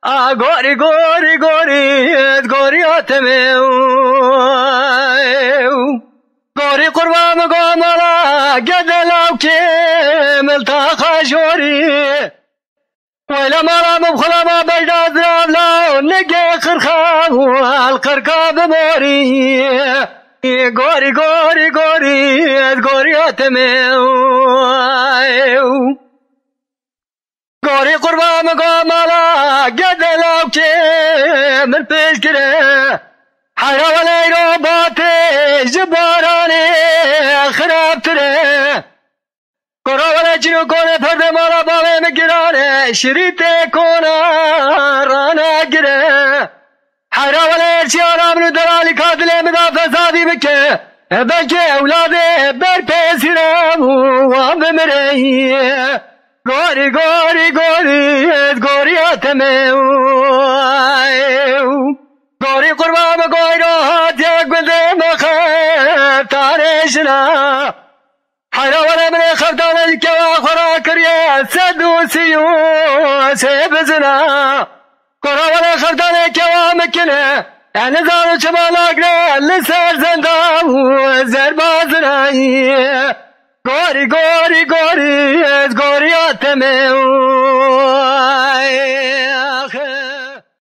گوری گوری گوری گوریاتمه گوری قربان گاملا گدلاو که ملتا جوری ولا مرا مبخلا ما بجداد رابلا نگه خرخاب والقرقاب موري گوری گوری گوری گوریاتمه گوری قربان گاملا گدلاو که من پیش گره حیا ولی رو باته جبارانه خراب تره گورا ولی چنو کنه پرده مالا باوه مگرانه شریطه کنه رانه گره حیا ولی ارچی آرامنو درالی کادله مدافع زادی بکه بلکه اولاده بر پیسیرم وام بمره گوری گوری گوری گوریاتمه گوری قربان گوی رو هات یک بلده مخب تانشنا حیرا ولی من خفتانه که خورا کریه سدوسیو سبزنا گورا ولی خفتانه که مکنه نزارو چه بالاگره لسر زنده و زربازنایی گوری گوری گوری گوریاتمه